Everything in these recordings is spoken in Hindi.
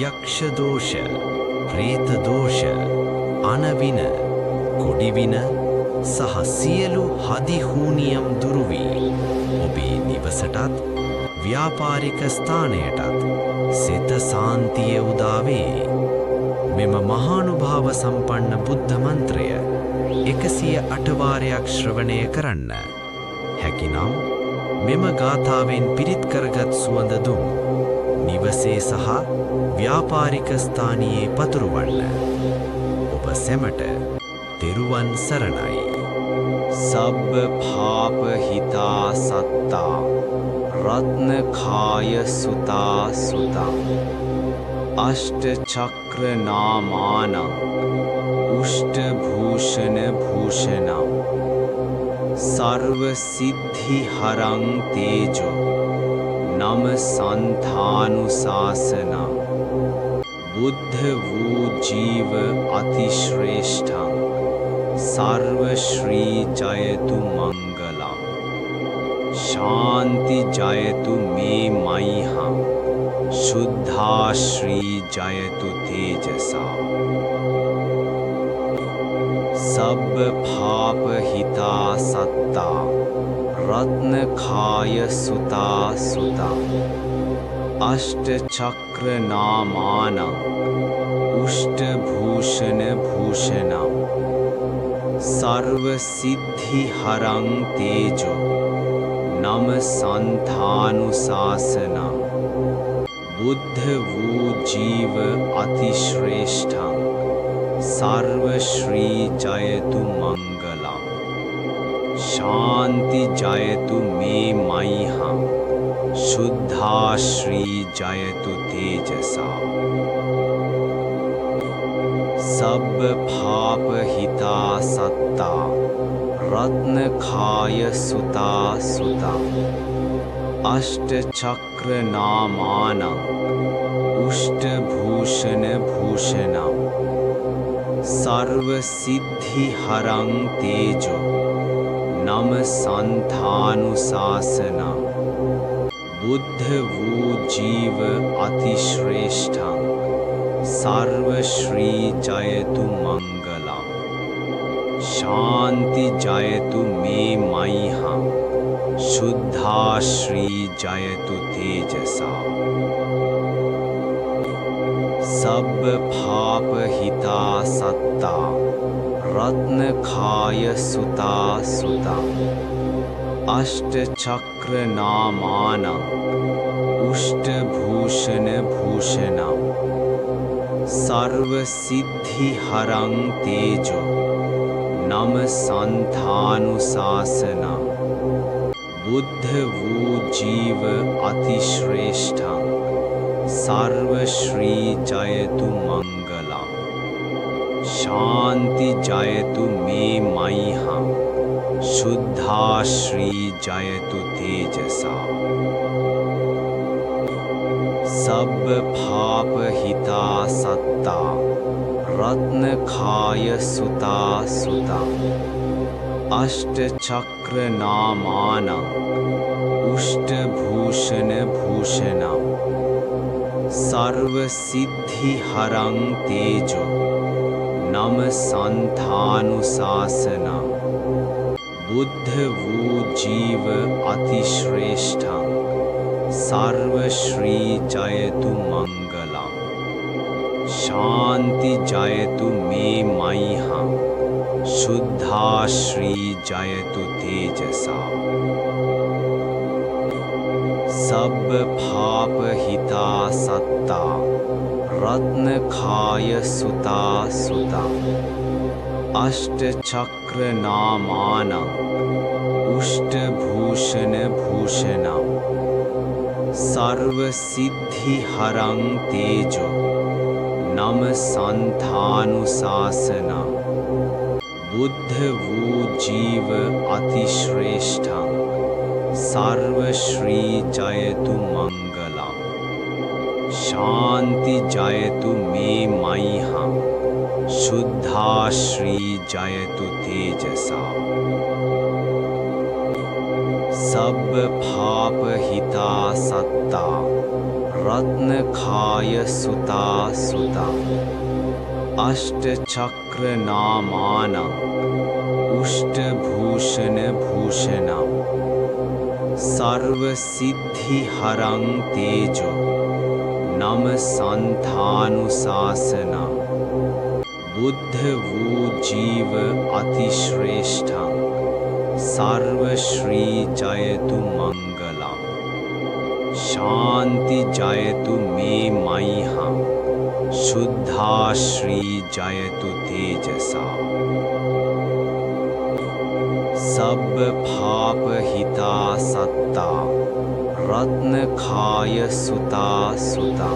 යක්ෂ දෝෂ, ප්‍රේත දෝෂ, අනවින, කොඩිවින සහ සියලු හදිහූනියම් දුරු වී ඔබේ නිවසටත් ව්‍යාපාරික ස්ථානයටත් සිත සාන්තිය උදා වේ. මෙම මහානුභාව සම්පන්න බුද්ධ මන්ත්‍රය 108 වාරයක් ශ්‍රවණය කරන්න. හැකිනම් මෙම ගාථාවෙන් පිරිත් කරගත් සුවඳ දුම් නිවසේ සහ ව්‍යාපාරික ස්ථානයේ පතුරවන්න. ඔබ සැමට තෙරුවන් සරණයි. සබ්බ පාප හිතා සත්තා රත්නකාය සුතා සුතං අෂ්ට චක්‍ර නාමානං උෂ්ට භූෂණ භූෂණං සර්ව සිද්ධි හරං තේජෝ නම සන්තානුශාසනං බුද්ධ වූ ජීව අතිශ්‍රේෂ්ඨං सर्व श्री जयतु मंगलम शांति जयतु मे मह्यं शुद्धा श्री जयतु तेजसा सब पाप हिता सत्ता रत्नखाय सुता सुता अष्ट चक्र नामानं उष्ट भूषण भूषणम् सर्व सिद्धि हरं तेजो नम संतानुशासना बुद्ध वू जीव अतिश्रेष्ठं सर्व श्री जयतु मंगलम शांति जयतु मे मह्यं शुद्धा श्री जयतु तेजसा सब पाप हिता सत्ता रत्नखाय सुता सुता अष्ट चक्र नामानं उष्ट भूषण भूषणं सर्व सिद्धि हरं तेजो नम संतानुशासना बुद्ध वू जीव अतिश्रेष्ठं सर्व श्री जयतु मंगलम शांति जयतु मे मह्यं शुद्धा श्री जयतु तेजसा सब पाप हिता सत्ता रत्नखाय सुता सुता अष्ट चक्र नामानं उष्ट भूषण भूषणं सर्व सिद्धि हरं तेजो नम संतानुशासना बुद्ध वू जीव अतिश्रेष्ठं सर्व श्री जयतु मंगलम शांति जयतु मे मह्यं शुद्धा श्री जयतु तेजसा सब पाप हिता सत्ता रत्नखाय सुता सुता अष्ट चक्र नामानं उष्ट भूषण भूषणं सर्व सिद्धि हरं तेजो नम संतानुशासना बुद्ध वू जीव अतिश्रेष्ठं सर्व श्री जयतु मंगलम शांति जयतु मे मह्यं शुद्धा श्री जयतु तेजसा सब पाप हिता सत्ता रत्नखाय सुता सुता अष्ट चक्र नामानं उष्ट भूषण भूषणं सर्व सिद्धि हरं तेजो नम संतानुशासना बुद्ध वू जीव अतिश्रेष्ठं सर्व श्री जयतु मंगलम शांति जयतु मे मह्यं शुद्धा श्री जयतु तेजसा सब पाप हिता सत्ता रत्न खाय सुता सुता अष्ट चक्र नामानं उष्टभूषण भूषणं सर्व सिद्धि हरं तेजो नम संथानुशासना बुद्ध वू जीव अतिश्रेष्ठं सर्व श्री जयतु मंगलम शांति जयतु मे मह्यं शुद्धा श्री जयतु तेजसा सब पाप हिता सत्ता रत्न खाय सुता सुता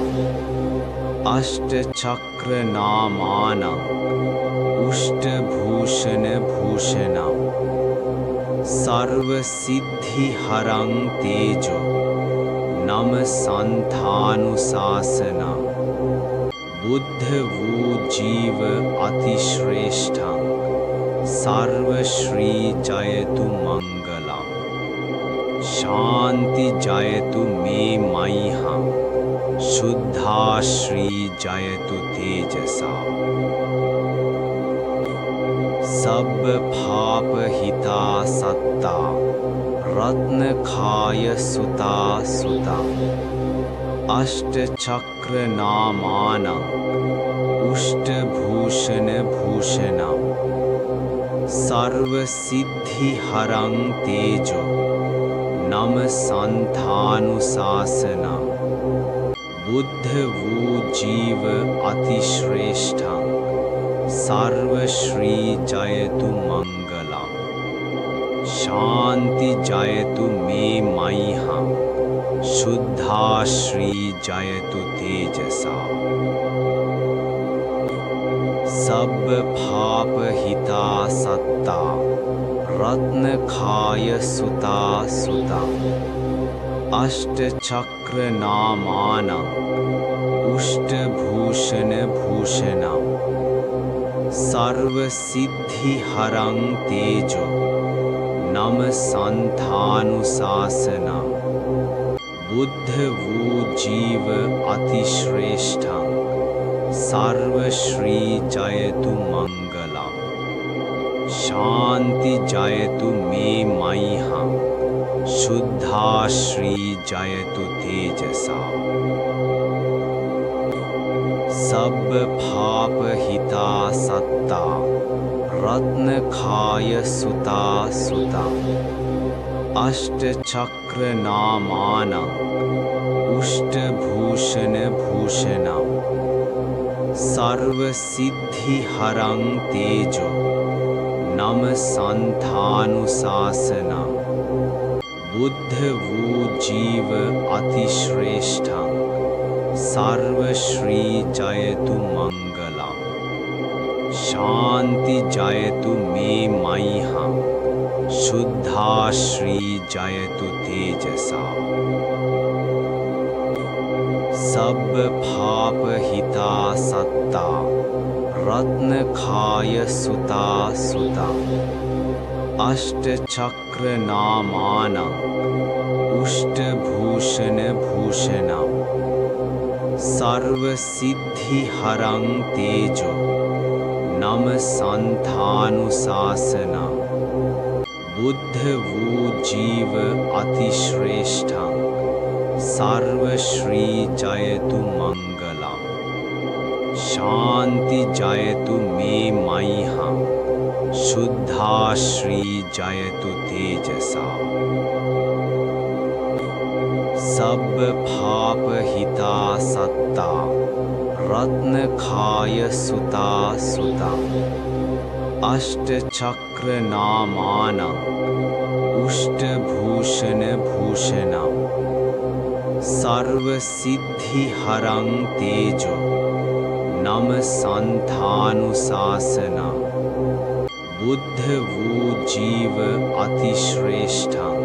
अष्ट चक्र नामानं उष्टभूषण भूषणं सर्व सिद्धि हरं तेजो नम संथानुशासना बुद्ध वू जीव अतिश्रेष्ठं सर्व श्री जयतु मंगलम शांति जयतु मे मह्यं शुद्धा श्री जयतु तेजसा सब पाप हिता सत्ता रत्न खाय सुता सुता अष्ट चक्र नामानं उष्टभूषण भूषणं सर्व सिद्धि हरं तेजो नम संथानुशासना बुद्ध वू जीव अतिश्रेष्ठं सर्व श्री जयतु मंगलम शांति जयतु मे मह्यं शुद्धा श्री जयतु तेजसा सब पाप हिता सत्ता रत्न खाय सुता सुता अष्ट चक्र नामानं उष्टभूषण भूषणं सर्व सिद्धि हरं तेजो नम संथानुशासना बुद्ध वू जीव अतिश्रेष्ठं सर्व श्री जयतु मंगलम शांति जयतु मे मह्यं शुद्धा श्री जयतु तेजसा सब पाप हिता सत्ता रत्न खाय सुता सुता अष्ट चक्र नामानं उष्टभूषण भूषणं सर्व सिद्धि हरं तेजो नम संथानुशासना बुद्ध वू जीव अतिश्रेष्ठं सर्व श्री जयतु मंगलम शांति जयतु मे मह्यं शुद्धा श्री जयतु तेजसा सब पाप हिता सत्ता रत्न खाय सुता सुता अष्ट चक्र नामानं उष्टभूषण भूषणं सर्व सिद्धि हरं तेजो नम संथानुशासना बुद्ध वू जीव अतिश्रेष्ठं सर्व श्री जयतु मंगलम शांति जयतु मे मह्यं शुद्धा श्री जयतु तेजसा सब पाप हिता सत्ता रत्न खाय सुता सुता अष्ट चक्र नामानं उष्टभूषण भूषणं सर्व सिद्धि हरं तेजो नम संथानुशासना बुद्ध वू जीव अतिश्रेष्ठं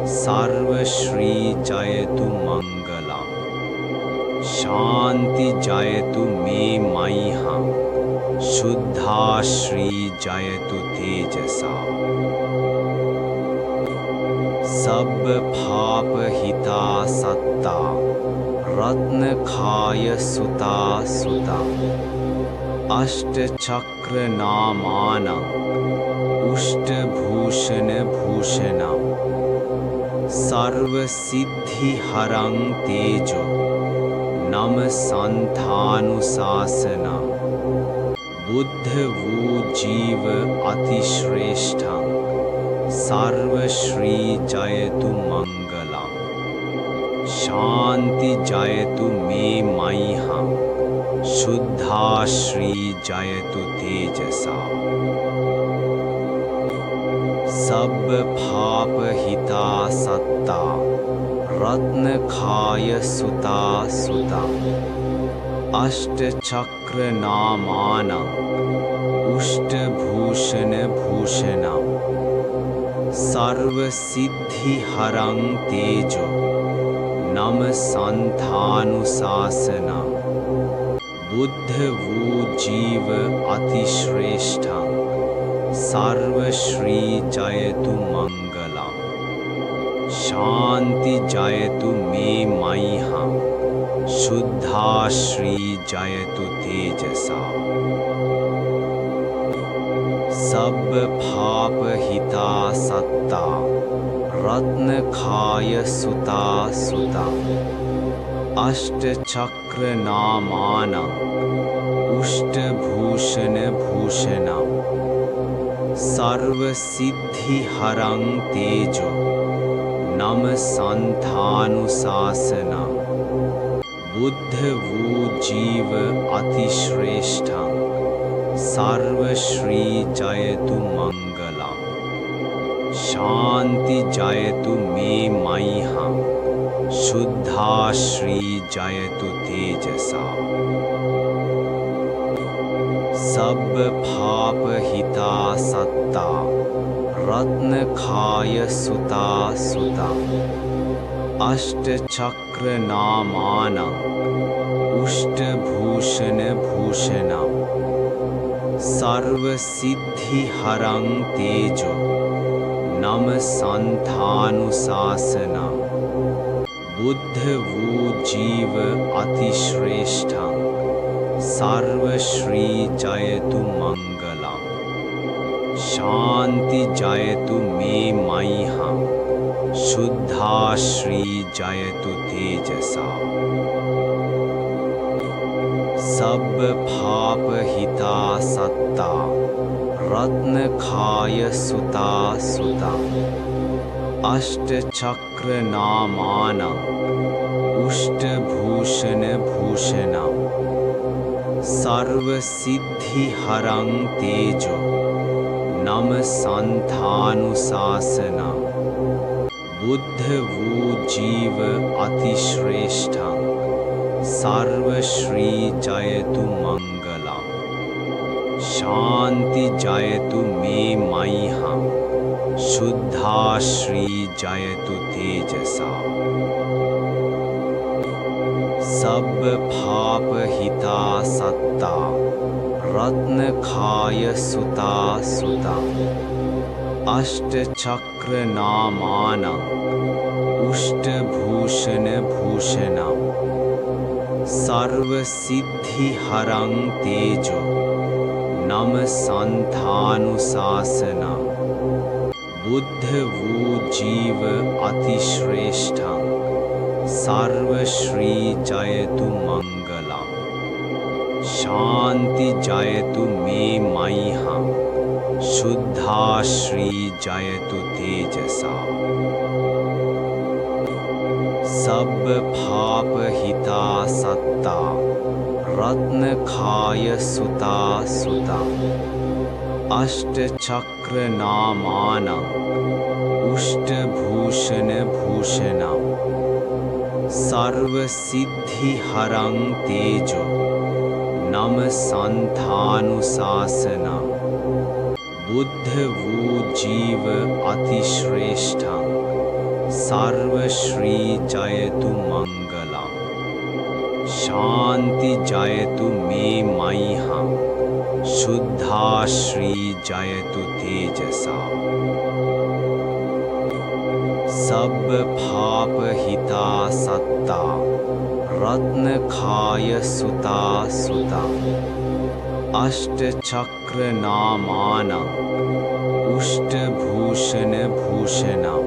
सर्व श्री जयतु मंगलम शांति जयतु मे मह्यं शुद्धा श्री जयतु तेजसा सब पाप हिता सत्ता रत्न खाय सुता सुता अष्ट चक्र नामानं उष्ट भूषण भूषणं सर्व सिद्धि हरं तेजो नम संथानुशासना बुद्ध वू जीव अतिश्रेष्ठं सर्व श्री जयतु मंगलम शांति जयतु मे मह्यं शुद्धा श्री जयतु तेजसा सब पाप हिता सत्ता रत्न खाय सुता सुता अष्ट चक्र नामानं उष्ट भूषण भूषणं सर्व सिद्धि हरं तेजो नम संथानुशासना बुद्ध वू जीव अतिश्रेष्ठं सर्व श्री जयतु मंगलम शांति जयतु मे मह्यं शुद्धा श्री जयतु तेजसा सब पाप हिता सत्ता रत्न खाय सुता सुता अष्ट चक्र नामानं उष्ट भूषण भूषणं सर्व सिद्धि हरं तेजो नम संथानुशासना बुद्ध वू जीव अतिश्रेष्ठं सर्व श्री जयतु मंगलम शांति जयतु मे मह्यं शुद्धा श्री जयतु तेजसा सब पाप हिता सत्ता रत्न खाय सुता सुता अष्ट चक्र नामानं उष्ट भूषण भूषणं सर्व सिद्धि हरं तेजो नम संथानुशासना बुद्ध वू जीव अतिश्रेष्ठं सर्व श्री जयतु मंगलम शांति जयतु मे मह्यं शुद्धा श्री जयतु तेजसा सब पाप हिता सत्ता रत्न खाय सुता सुता अष्ट चक्र नामानं उष्ट भूषण भूषणं सर्व सिद्धि हरं तेजो नम संथानुशासना बुद्ध वू जीव अतिश्रेष्ठं सर्व श्री जयतु मंगलम शांति जयतु मे मह्यं शुद्धा श्री जयतु तेजसा सब पाप हिता सत्ता रत्न खाय सुता सुता अष्ट चक्र नामानं उष्ट भूषण भूषणं सर्व सिद्धि हरं तेजो नम संथानुशासना बुद्ध वू जीव अतिश्रेष्ठं सर्व श्री जयतु मंगलम शांति जयतु मे मह्यं शुद्धा श्री जयतु तेजसा सब पाप हिता सत्ता रत्न खाय सुता सुता अष्ट चक्र नामानं उष्ट भूषण भूषणं सर्व सिद्धि हरं तेजो नम संथानुशासना बुद्ध वू जीव अतिश्रेष्ठं सर्व श्री जयतु मंगलम शांति जयतु मे मह्यं शुद्धा श्री जयतु तेजसा सब पाप हिता सत्ता रत्न खाय सुता सुता अष्ट चक्र नामानं उष्ट भूषण भूषणं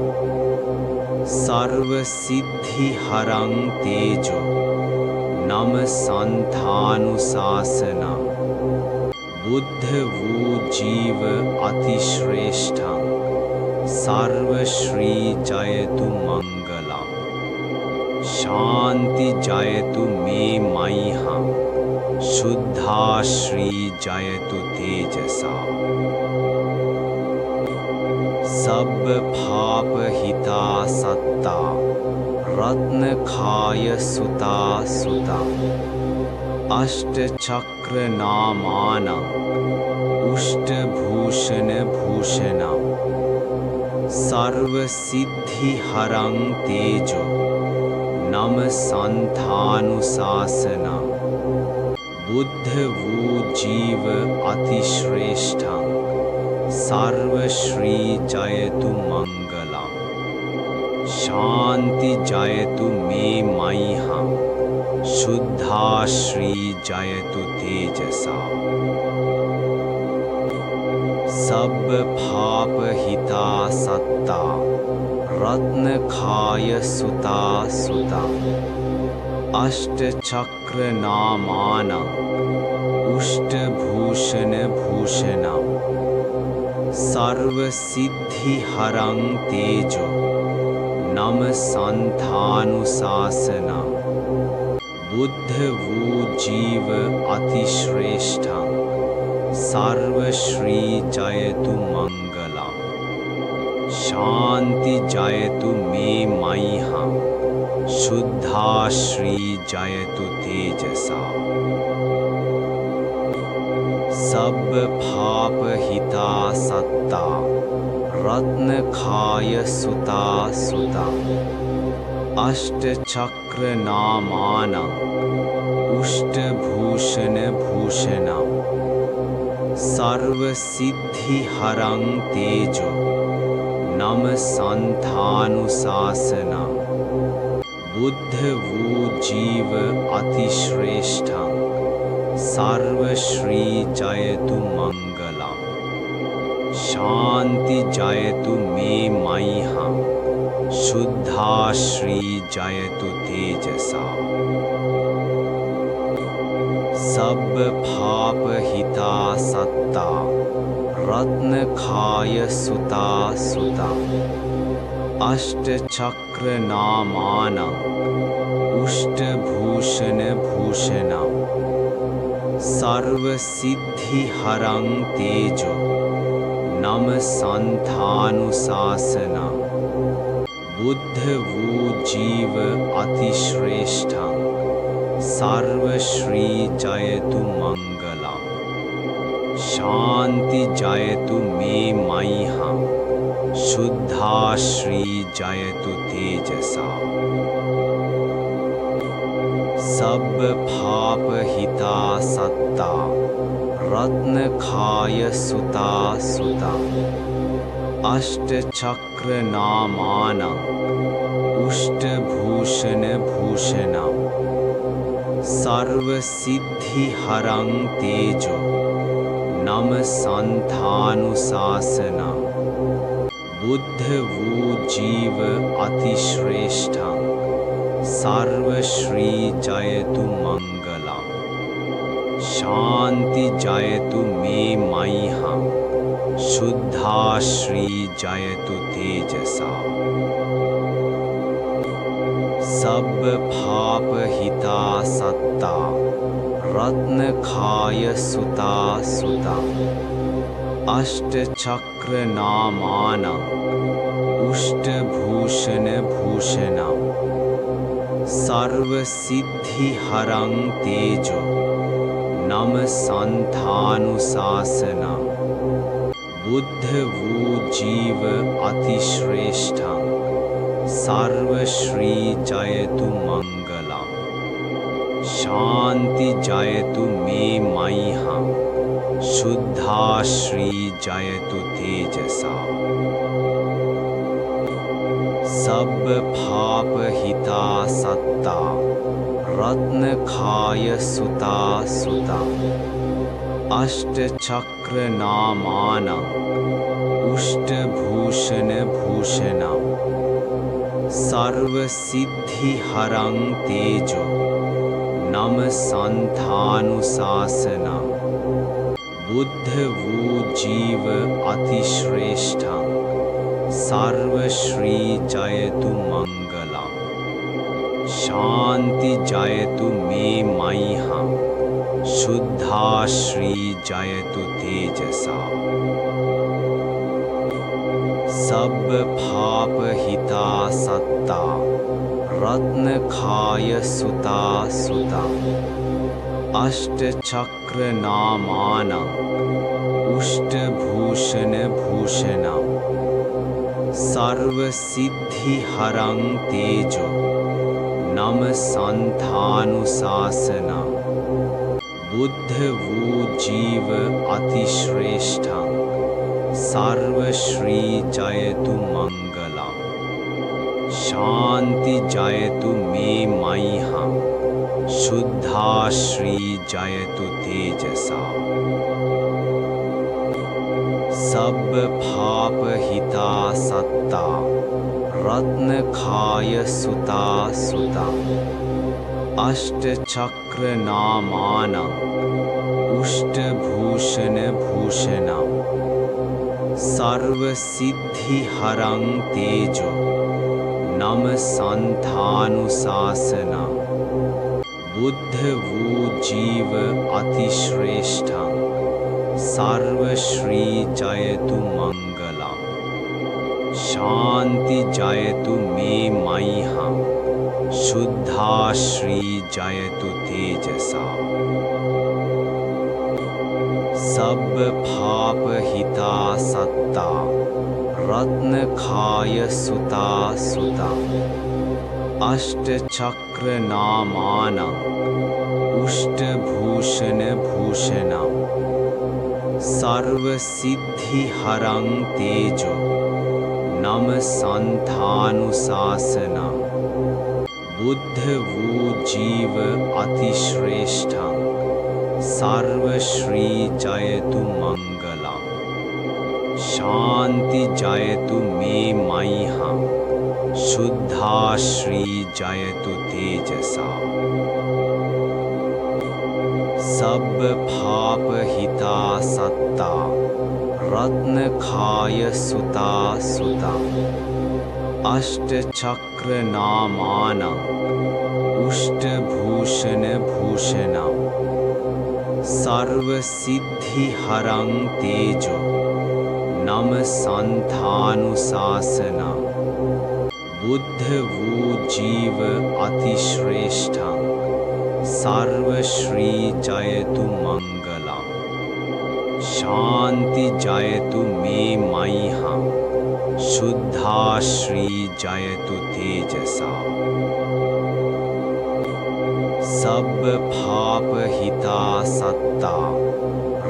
सर्व सिद्धि हरं तेजो नम संथानुशासनं बुद्ध वू जीव अतिश्रेष्ठं सर्व श्री जयतु मंगलम शांति जयतु मे मह्यं शुद्धा श्री जयतु तेजसा सब पाप हिता सत्ता रत्न खाय सुता सुता अष्ट चक्र नामानं उष्ट भूषण भूषणं सर्व सिद्धि हरं तेजो नम संथानुशासनं बुद्ध वू जीव अतिश्रेष्ठं सर्व श्री जयतु मंगलम शांति जयतु मे मह्यं शुद्धा श्री जयतु तेजसा सब पाप हिता सत्ता रत्न खाय सुता सुता अष्ट चक्र नामानं उष्ट भूषण भूषणं सर्व सिद्धि हरं तेजो नम संथानुशासनं बुद्ध वू जीव अतिश्रेष्ठं सर्व श्री जयतु मंगलम शांति जयतु मे मह्यं शुद्धा श्री जयतु तेजसा सब पाप हिता सत्ता रत्न खाय सुता सुता अष्ट चक्र नामानं उष्ट भूषण भूषणं सर्व सिद्धि हरं तेजो नम संथानुशासनं बुद्ध वू जीव अतिश्रेष्ठं सर्व श्री जयतु मंगलम शांति जयतु मे मह्यं शुद्धा श्री जयतु तेजसा सब पाप हिता सत्ता रत्न खाय सुता सुता अष्ट चक्र नामानं उष्ट भूषण भूषणं सर्व सिद्धि हरं तेजो नम संथानुशासनं बुद्ध वू जीव अतिश्रेष्ठं सर्व श्री जयतु मंगलम शांति जयतु मे मह्यं शुद्धा श्री जयतु तेजसा सब पाप हिता सत्ता रत्न खाय सुता सुता अष्ट चक्र नामानं उष्ट भूषण भूषणं सर्व सिद्धि हरं तेजो नम संथानुशासनं बुद्ध वू जीव अतिश्रेष्ठं सर्व श्री जयतु मंगलम शांति जयतु मे मह्यं शुद्धा श्री जयतु तेजसा सब पाप हिता सत्ता रत्न खाय सुता सुता अष्ट चक्र नामानं उष्ट भूषण भूषणं सर्व सिद्धि हरं तेजो नम संथानुशासनं बुद्ध वू जीव अतिश्रेष्ठं सर्व श्री जयतु मंगलम शांति जयतु मे मह्यं शुद्धा श्री जयतु तेजसा सब पाप हिता सत्ता रत्न खाय सुता सुता अष्ट चक्र नामानं उष्टभूषण भूषणं सर्व सिद्धि हरं तेजो नम संथानुशासनं बुद्ध वू जीव अतिश्रेष्ठं सर्व श्री जयतु मंगलम शांति जयतु मे मह्यं शुद्धा श्री जयतु तेजसा सब पाप हिता सत्ता रत्न खाय सुता सुता अष्ट चक्र नामानं उष्टभूषण भूषणं सर्व सिद्धि हरं तेजो नम संथानुशासनं बुद्ध वू जीव अतिश्रेष्ठं सर्व श्री जयतु मंगलम शांति जयतु मे मह्यं शुद्धा श्री जयतु तेजसा सब पाप हिता सत्ता रत्न खाय सुता सुता अष्ट चक्र नामानं उष्टभूषण भूषणं सर्व सिद्धि हरं तेजो नम संथानुशासनं बुद्ध वू जीव अतिश्रेष्ठं सर्व श्री जयतु मंगलम शांति जयतु मे मह्यं शुद्धा श्री जयतु तेजसा सब पाप हिता सत्ता रत्न खाय सुता सुता अष्ट चक्र नामानं उष्टभूषण भूषणं सर्व सिद्धि हरं तेजो नम संथानुशासनं बुद्ध वू जीव अतिश्रेष्ठं सर्व श्री जयतु मंगलम शांति जयतु मे मह्यं शुद्धा श्री जयतु तेजसा सब पाप हिता सत्ता रत्न खाय सुता सुता अष्ट चक्र नामानं उष्टभूषण भूषणं सर्व सिद्धि हरं तेजो नम संथानुशासनं बुद्ध वू जीव अतिश्रेष्ठं सर्व श्री जयतु मंगलम शांति जयतु मे मह्यं शुद्धा श्री जयतु तेजसा सब पाप हिता सत्ता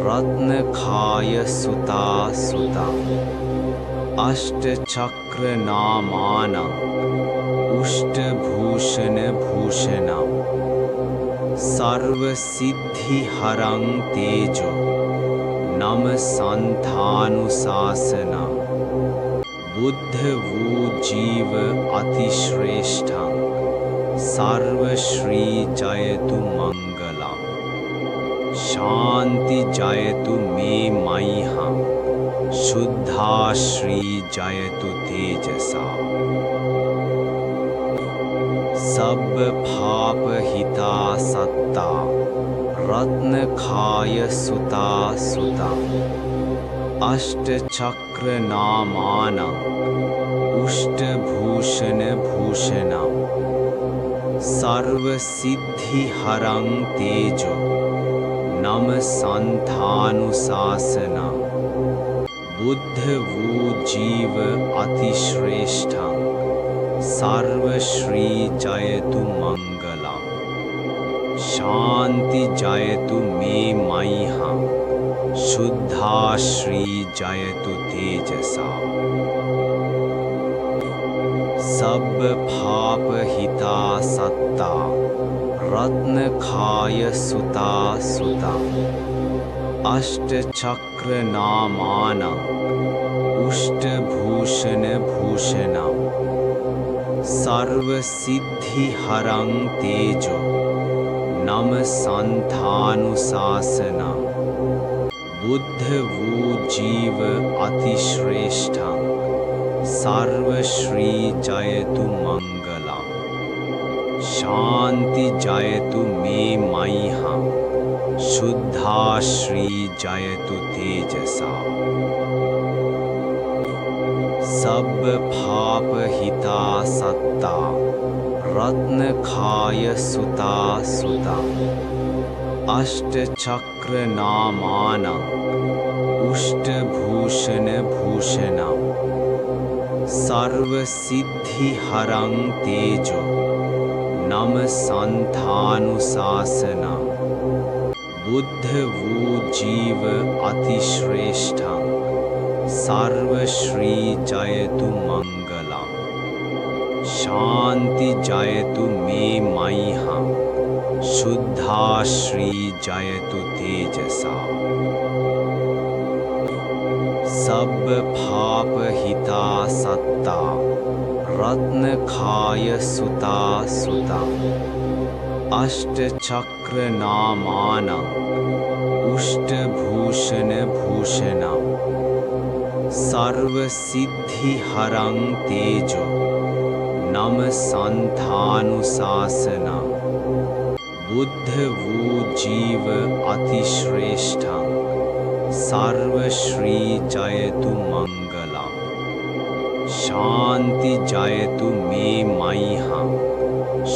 रत्न खाय सुता सुता अष्ट चक्र नामानं उष्टभूषण भूषणं सर्व सिद्धि हरं तेजो नम संथानुशासनं बुद्ध वू जीव अतिश्रेष्ठं सर्व श्री जयतु मंगलम शांति जयतु मे मह्यं शुद्धा श्री जयतु तेजसा सब पाप हिता सत्ता रत्न खाय सुता सुता अष्ट चक्र नामानं उष्टभूषण भूषणं सर्व सिद्धि हरं तेजो नम संथानुशासनं बुद्ध वू जीव अतिश्रेष्ठं सर्व श्री जयतु मंगलम शांति जयतु मे मह्यं शुद्धा श्री जयतु तेजसा सब पाप हिता सत्ता रत्न खाय सुता सुता अष्ट चक्र नामानं उष्ट भूषण भूषणं सर्व सिद्धि हरं तेजो नम संथानुशासनं बुद्ध वू जीव अतिश्रेष्ठं सर्व श्री जयतु मंगलम् शांति जयतु मे मह्यं शुद्धा श्री जयतु तेजसा सब पाप हिता सत्ता रत्न खाय सुता सुता अष्ट चक्र नामानं उष्ट भूषण भूषणं सर्व सिद्धि हरं तेजो नम संथानुशासनं बुद्ध वू जीव अतिश्रेष्ठं सर्व श्री जयतु मंगलम् शांति जयतु मे मह्यं शुद्धा श्री जयतु तेजसा सब पाप हिता सत्ता रत्न खाय सुता सुता अष्ट चक्र नामानं उष्ट भूषण भूषणं सर्व सिद्धि हरं तेजो नम संथानुशासनं बुद्ध वू जीव अतिश्रेष्ठं सर्व श्री जयतु मंगलम् शांति जयतु मे मह्यं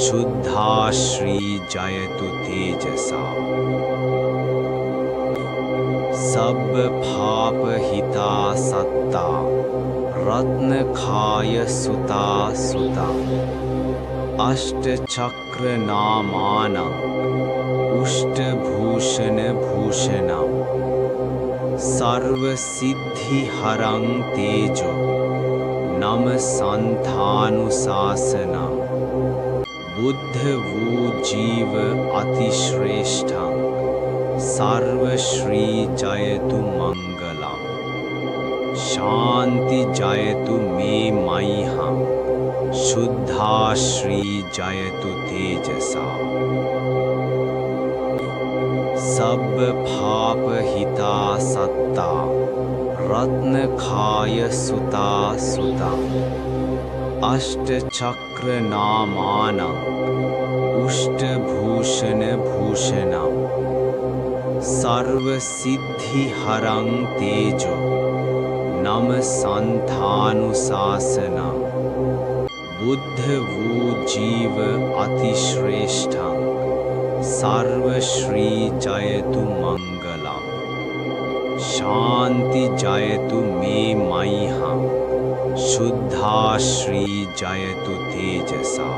शुद्धा श्री जयतु तेजसा सब पाप हिता सत्ता रत्न खाय सुता सुता अष्ट चक्र नामानं उष्ट भूषण भूषणं सर्व सिद्धि हरं तेजो नम संथानुशासनं बुद्ध वू जीव अतिश्रेष्ठं सर्व श्री जयतु मंगलम् शांति जयतु मे मह्यं शुद्धा श्री जयतु तेजसा सब पाप हिता सत्ता रत्न खाय सुता सुता अष्ट चक्र नामानं उष्ट भूषण भूषणं सर्व सिद्धि हरं तेजो नम संथानुशासनं बुद्ध वू जीव अतिश्रेष्ठं सर्व श्री जयतु मंगलम् शांति जयतु मे मह्यं शुद्धा श्री जयतु तेजसा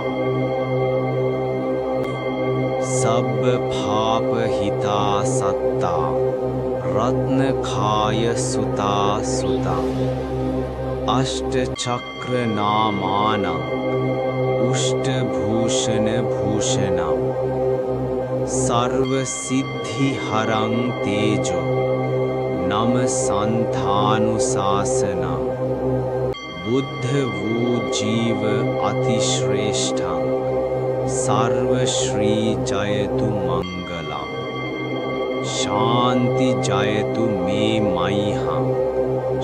सब पाप हिता सत्ता रत्न खाय सुता सुता अष्ट चक्र नामानं उष्ट भूषण भूषणं सर्व सिद्धि हरं तेजो नम संथानुशासनं बुद्ध वू जीव अतिश्रेष्ठं सर्व श्री जयतु मंगलम् शांति जयतु मे मह्यं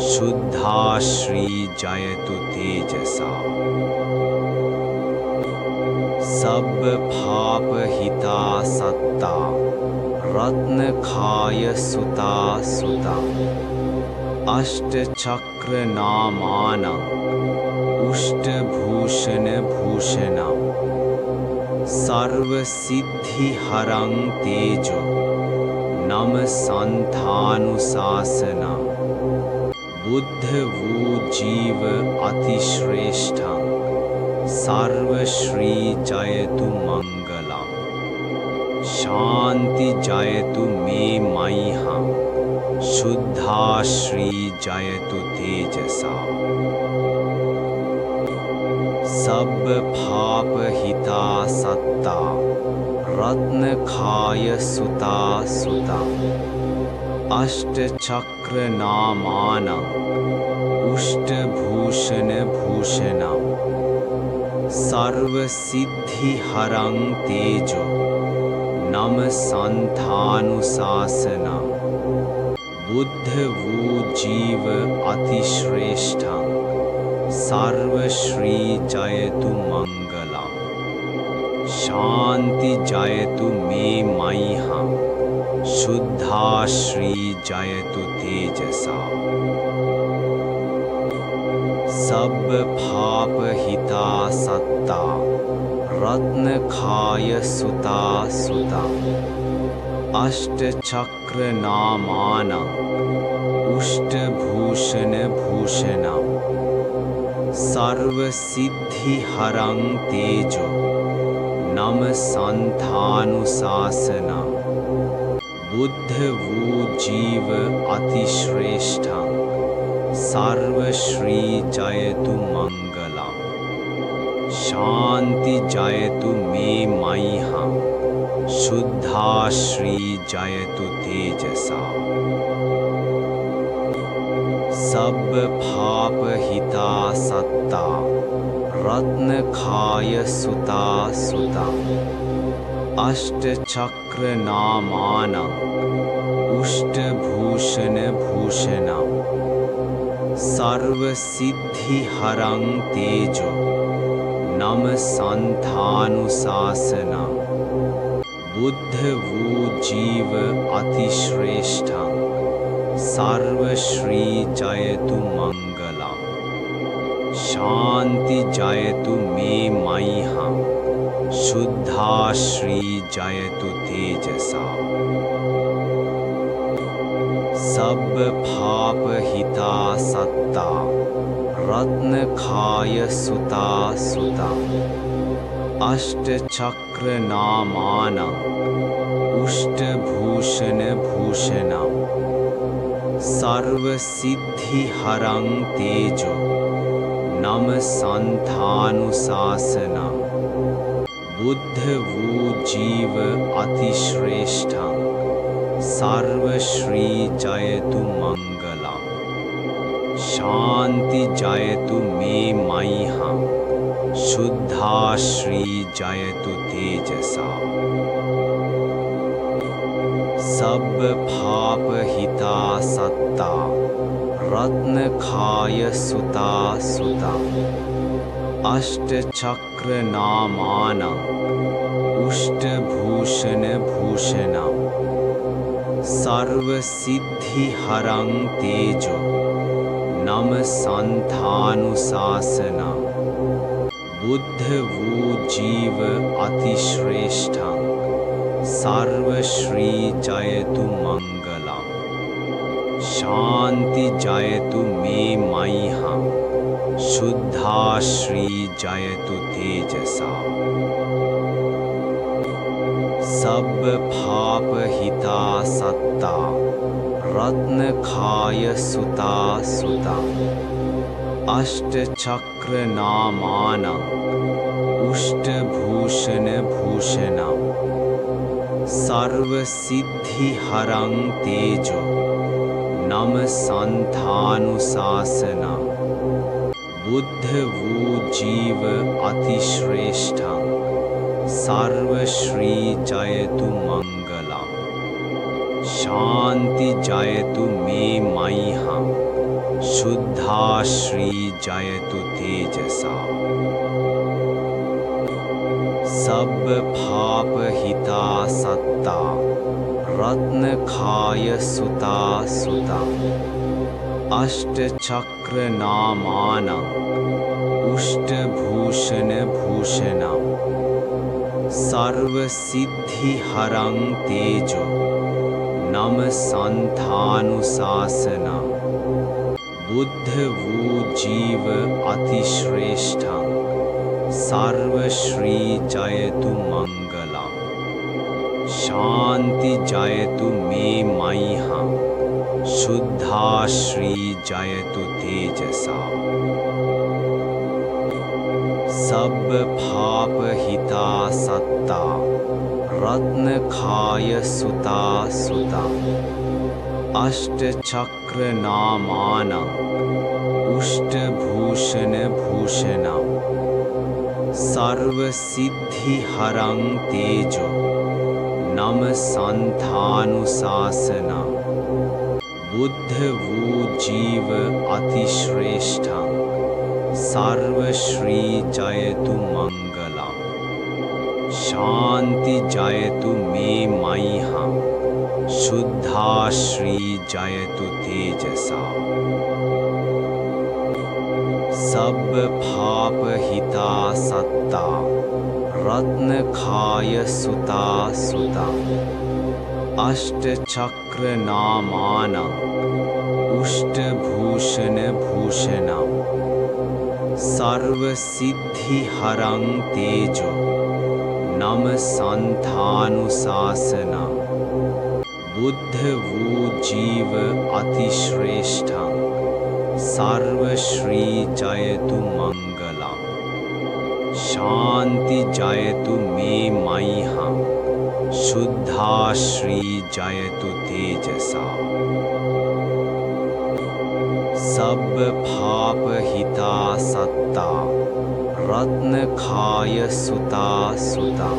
शुद्धा श्री जयतु तेजसा सब पाप हिता सत्ता रत्न खाय सुता सुता अष्ट चक्र नामानं उष्ट भूषण भूषणं सर्व सिद्धि हरं तेजो नम संथानुशासनं बुद्ध वू जीव अतिश्रेष्ठं सर्व श्री जयतु मंगलम् शांति जयतु मे मह्यं शुद्धा श्री जयतु तेजसा සබ්බ පාප හිතා සත්තා රත්නඛාය සුතා සුතං අෂ්ට චක්‍ර නාමානං උෂ්ඨ භූෂණ භූෂණං සර්ව සිද්ධි හරං තේජෝ නම සන්තානුශාසනං බුද්ධ වූ ජීව අතිශ්‍රේෂ්ඨං සර්ව ශ්‍රී ජයතු මංගලං शांति जयतु मे मह्यं शुद्धा श्री जयतु तेजसा सब पाप हिता सत्ता रत्नखाय सुता सुता अष्ट चक्र नामानं उष्ट भूषण भूषणं सर्व सिद्धि हरं तेजो नम संथानुशासना बुद्ध वू जीव अतिश्रेष्ठं सर्व श्री जयतु मंगलम् शांति जयतु मे मह्यं शुद्धा श्री जयतु तेजसा सब पाप हिता सत्ता रत्नखाय सुता सुता अष्ट चक्र नामानं उष्ट भूषण भूषणं सर्व सिद्धि हरं तेजो नम संथानुशासना बुद्ध वू जीव अतिश्रेष्ठं सर्व श्री जयतु मंगलम् शांति जयतु मे मह्यं शुद्धा श्री जयतु तेजसा सब पाप हिता सत्ता रत्नखाय सुता सुता अष्ट चक्र नामानं उष्ट भूषण भूषणं सर्व सिद्धि हरं तेजो नम संथानुशासना बुद्ध वू जीव अतिश्रेष्ठं सर्व श्री जयतु मंगलम् शांति जयतु मे मह्यं शुद्धा श्री जयतु तेजसा सब पाप हिता सत्ता रत्नखाय सुता सुता अष्ट चक्र नामानं उष्ट भूषण भूषणं सर्व सिद्धि हरं तेजो नम संथानुशासना बुद्ध वू जीव अतिश्रेष्ठं सर्व श्री जयतु मंगलम् शांति जयतु मे मह्यं शुद्धा श्री जयतु तेजसा सब पाप हिता सत्ता रत्नखाय सुता सुता अष्ट चक्र नामानं उष्ट भूषण भूषणं सर्व सिद्धि हरं तेजो नम संथानुशासना बुद्ध वू जीव अतिश्रेष्ठं सर्व श्री जयतु मंगलम् शांति जयतु मे मह्यं शुद्धा श्री जयतु तेजसा सब पाप हिता सत्ता रत्नखाय सुता सुता अष्ट चक्र नामानं उष्ट भूषण भूषणं सर्व सिद्धि हरं तेजो नम संथानुशासना बुद्ध वू जीव अतिश्रेष्ठं सर्व श्री जयतु मंगलम् शांति जयतु मे मह्यं शुद्धा श्री जयतु तेजसा सब पाप हिता सत्ता रत्न खाय सुता सुता अष्ट चक्र नामानं उष्ट भूषण भूषणं सर्व सिद्धि हरं तेजो नम संथानुशासना बुद्ध वू जीव अतिश्रेष्ठं सर्व श्री जयतु मंगलम शांति जयतु मे मह्यं शुद्धा श्री जयतु तेजसा सब पाप हिता सत्ता रत्न खाय सुता सुता अष्ट चक्र नामानं उष्ट भूषण भूषणं सर्व सिद्धि हरं तेजो नम संथानुशासना बुद्ध वू जीव अतिश्रेष्ठं सर्व श्री जयतु मंगलम शांति जयतु मे मह्यं शुद्धा श्री जयतु तेजसा सब पाप हिता सत्ता रत्न खाय सुता सुता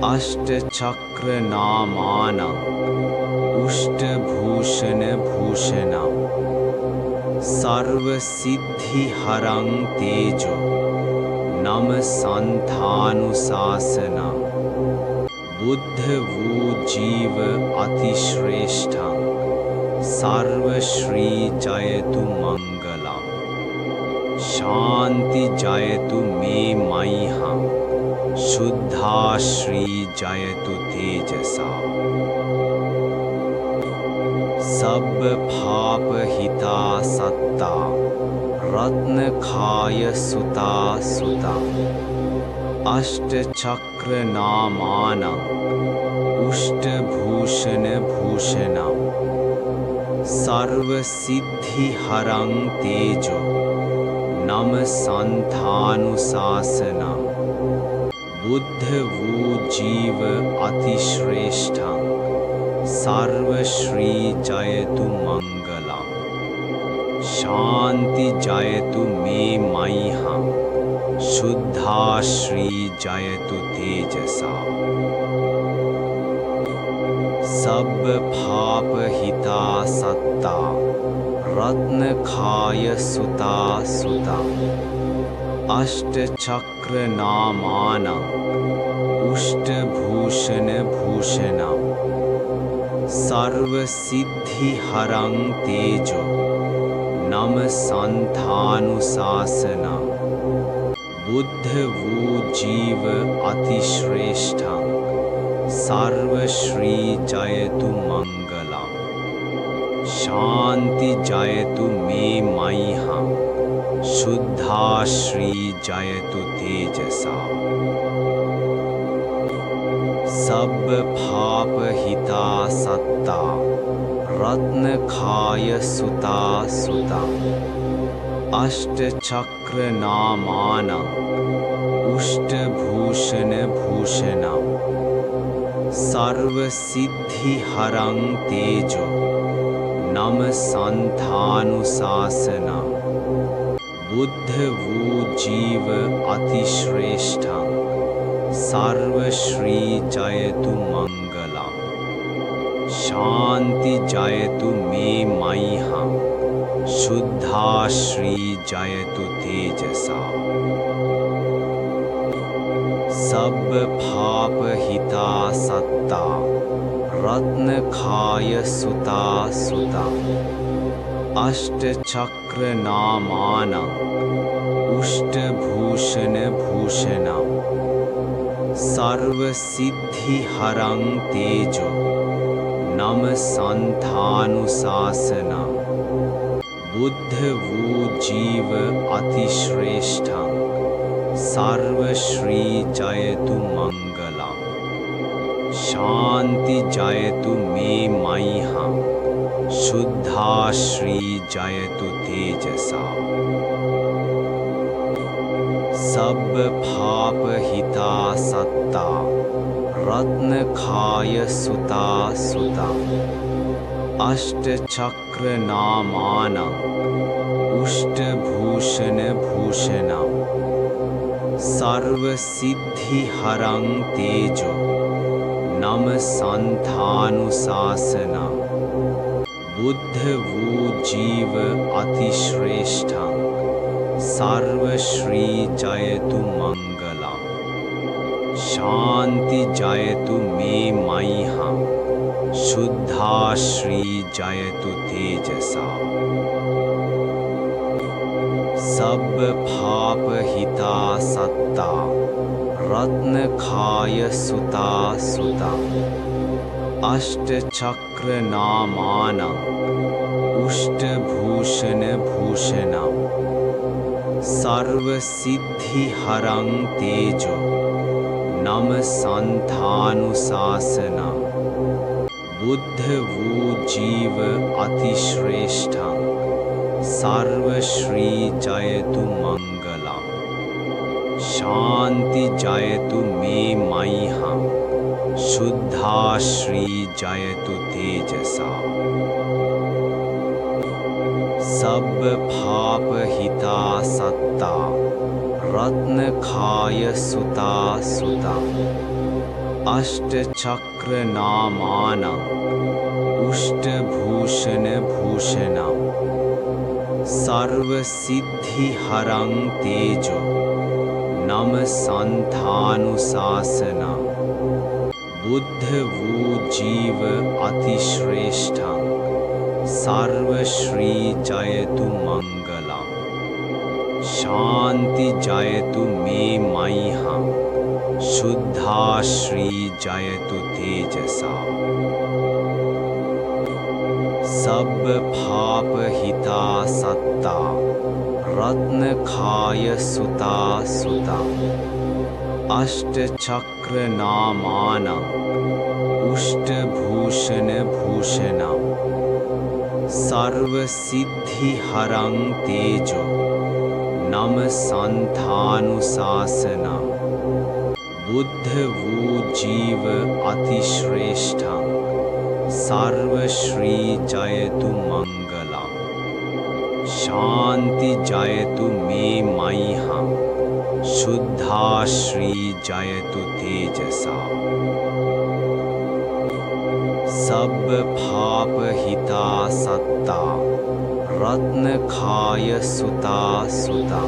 अष्ट चक्र नामानं उष्ट भूषण भूषणं सर्व सिद्धि हरं तेजो नम संथानुशासना बुद्ध वू जीव अतिश्रेष्ठं सर्व श्री जयतु मंगलम शांति जयतु मे मह्यं शुद्धा श्री जयतु तेजसा सब पाप हिता सत्ता रत्न खाय सुता सुता अष्ट चक्र नामानं उष्ट भूषण भूषणं सर्व सिद्धि हरं तेजो नम संथानुशासना बुद्ध वू जीव अतिश्रेष्ठं सर्व श्री जयतु मंगलम शांति जयतु मे मह्यं शुद्धा श्री जयतु तेजसा सब पाप हिता सत्ता रत्न खाय सुता सुता अष्ट चक्र नामानं उष्ट भूषण भूषणं सर्व सिद्धि हरं तेजो नम संथानुशासना बुद्ध वू जीव अतिश्रेष्ठं सर्व श्री जयतु मंगलम शांति जयतु मे मह्यं शुद्धा श्री जयतु तेजसा सब पाप हिता सत्ता रत्न खाय सुता सुता अष्ट चक्र नामानं उष्ट भूषण भूषणं सर्व सिद्धि हरं तेजो नम संथानुशासना बुद्ध वू जीव अतिश्रेष्ठं सर्व श्री जयतु मंगलम शांति जयतु मे मह्यं शुद्धा श्री जयतु तेजसा सब पाप हिता सत्ता रत्न खाय सुता सुता अष्ट चक्र नामानं उष्ट भूषण भूषणं सर्व सिद्धि हरं तेजो नम संथानुशासना बुद्ध वू जीव अतिश्रेष्ठं सर्व श्री जयतु मंगलम शांति जयतु मे मह्यं शुद्धा श्री जयतु तेजसा සබ්බ පාප හිතා සත්තා රත්නඛාය සුතා සුතං අෂ්ට චක්‍ර නාමානං උෂ්ට භූෂණ භූෂණං සර්ව සිද්ධි හරං තේජෝ නම සන්තානුශාසනං බුද්ධ වූ ජීව අතිශ්‍රේෂ්ඨං සර්ව ශ්‍රී ජයතු මංගලං ශාන්ති ජයතු මේ මයිහං शुद्धा श्री जयतु तेजसा सब्ब पाप हिता सत्ता रत्नखाय सुता सुता अष्ट चक्र नामानං उष्ट भूषण भूषणं सर्व सिद्धि हरं तेजो नम संथानुशासनम् बुद्ध वू जीव अतिश्रेष्ठं सर्व श्री जयतु मंगलम शांति जयतु मे मह्यं शुद्धा श्री जयतु तेजसा सब्ब पाप हिता सत्ता रत्नखाय सुता सुता अष्ट चक्र नामानං उष्ट भूषण भूषणं सर्व सिद्धि हरं तेजो नम संथानुशासनम् बुद्ध वू जीव अतिश्रेष्ठं सर्व श्री जयतु मंगलम शांति जयतु मे मह्यं शुद्धा श्री जयतु तेजसा सब्ब पाप हिता सत्ता रत्नखाय सुता सुता अष्ट चक्र नामानං उष्ट भूषण भूषणं सर्व सिद्धि हरं तेजो नम संथानुशासनम् बुद्ध वू जीव अतिश्रेष्ठं सर्व श्री जयतु मंगलम शांति जयतु मे मह्यं शुद्धा श्री जयतु तेजसा सब्ब पाप हिता सत्ता रत्नखाय सुता सुता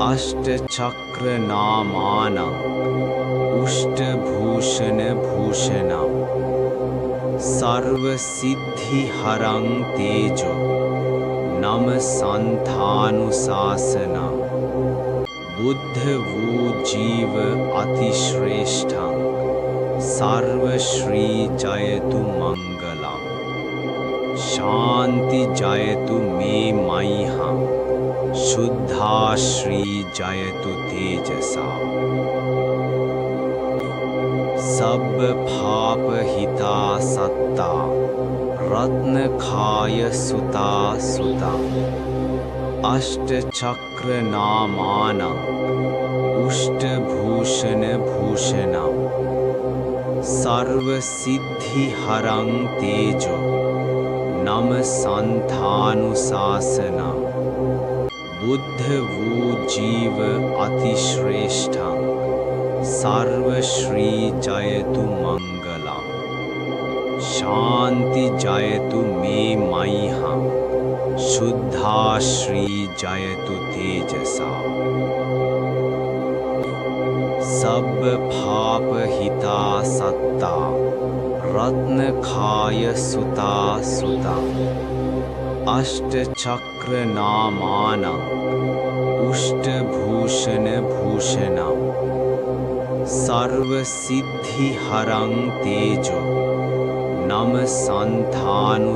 अष्ट चक्र नामानං उष्ट भूषण भूषणं सर्व सिद्धि हरं तेजो नम संथानुशासनम् बुद्ध वू जीव अतिश्रेष्ठं सर्व श्री जयतु मंगलम शांति जयतु मे मह्यं शुद्धा श्री जयतु तेजसा सब्ब पाप हिता सत्ता रत्नखाय सुता सुता अष्ट चक्र नामानං उष्ट भूषण भूषणं सर्व सिद्धि हरं तेजो नम संथानुशासनम् बुद्ध वू जीव अतिश्रेष्ठं सर्व श्री जयतु मंगलम शांति जयतु मे मह्यं शुद्धा श्री जयतु तेजसा सब्ब पाप हिता सत्ता रत्नखाय सुता सुता अष्ट चक्र नामानං उष्ट भूषण भूषणं सर्व सिद्धि हरं तेजो नम संथानुशासनम्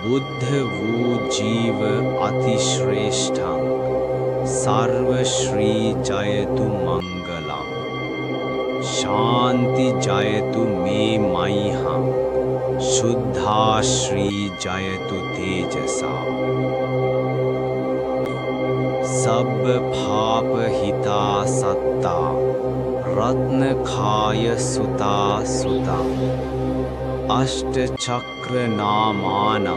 बुद्ध वू जीव अतिश्रेष्ठं सर्व श्री जयतु मंगलम शांति जयतु मे मह्यं शुद्धा श्री जयतु तेजसा සබ්බ පාපහිතා සත්තා රත්නඛාය සුතා සුතං අෂ්ටචක්‍ර නාමානං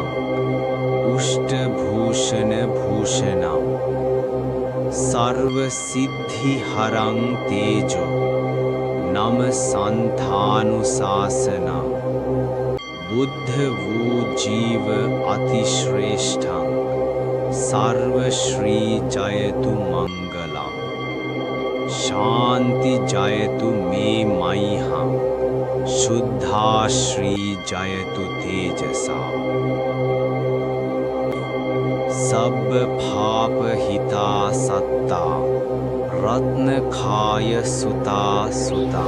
උෂ්ඨභූෂණ භූෂණං සර්ව සිද්ධි හරං තේජෝ නම සන්තානුශාසනං බුද්ධ වූ ජීව අතිශ්‍රේෂ්ඨං सर्व श्री जयतु मंगलम शांति जयतु मे मह्यम शुद्धा श्री जयतु तेजसा सब पाप हिता सत्ता रत्नखाय सुता सुता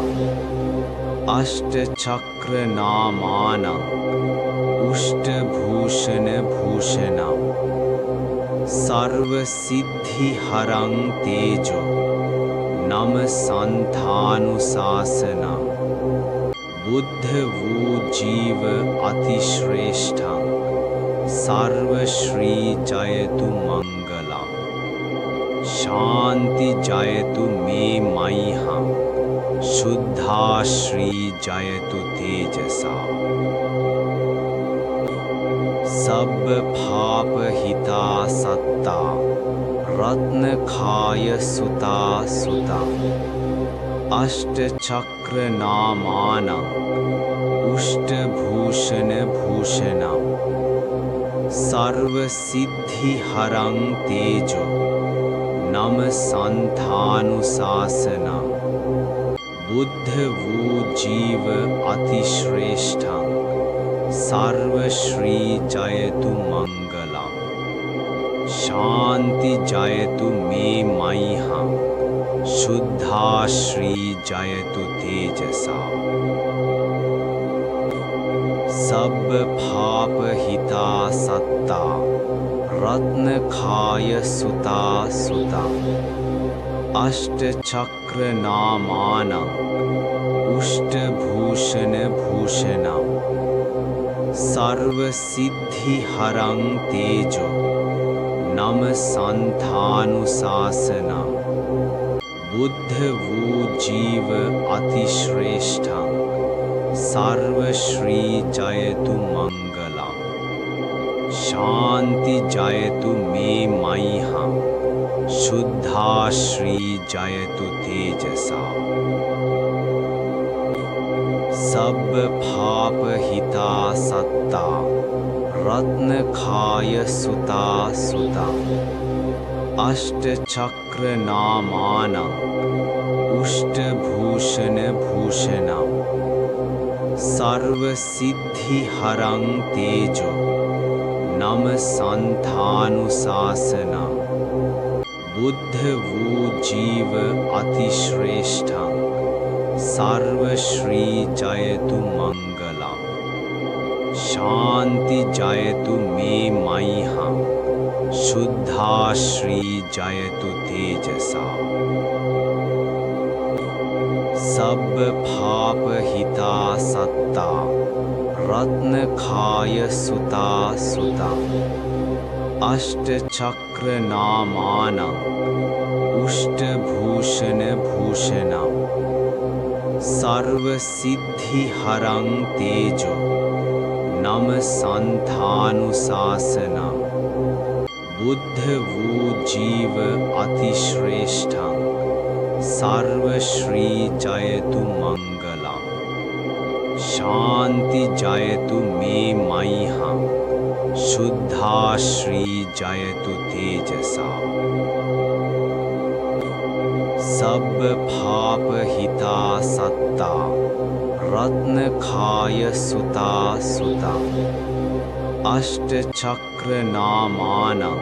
अष्टचक्र नामानं उष्टभूषण भूषणम् सर्व सिद्धि हरं तेजो नम संतानुशासना बुद्ध वू जीव अतिश्रेष्ठं सर्व श्री जयतु मंगलम शांति जयतु मे मह्यम शुद्धा श्री जयतु तेजसा सब पाप हिता सत्ता रत्नखाय सुता सुता अष्टचक्र नामानं उष्टभूषण भूषणं सर्व सिद्धि हरं तेजो नम संतानुशासना बुद्ध वू जीव अतिश्रेष्ठं सर्व श्री जयतु मंगलम शांति जयतु मे मह्यम शुद्धा श्री जयतु तेजसा सब पाप हिता सत्ता रत्नखाय सुता सुता अष्टचक्र नामानं उष्टभूषण भूषणं सर्व सिद्धि हरं तेजो नम संतानुशासना बुद्ध वू जीव अतिश्रेष्ठं सर्व श्री जयतु मंगलम शांति जयतु मे मह्यम शुद्धा श्री जयतु तेजसा सब पाप हिता सत्ता रत्नखाय सुता सुता अष्टचक्र नामानं उष्टभूषण भूषणं सर्व सिद्धि हरं तेजो नम संतानुशासना बुद्ध वू जीव अतिश्रेष्ठं सर्व श्री जयतु मंगलम शांति जयतु मे मह्यम शुद्धा श्री जयतु तेजसा सब पाप हिता सत्ता रत्नखाय सुता सुता अष्टचक्र नामानं उष्टभूषण भूषणं सर्व सिद्धि हरं तेजो नम संतानुशासना बुद्ध वू जीव अतिश्रेष्ठं सर्व श्री जयतु मंगलम शांति जयतु मे मह्यम शुद्धा श्री जयतु तेजसा सब पाप हिता सत्ता रत्नखाय सुता सुता अष्टचक्र नामानं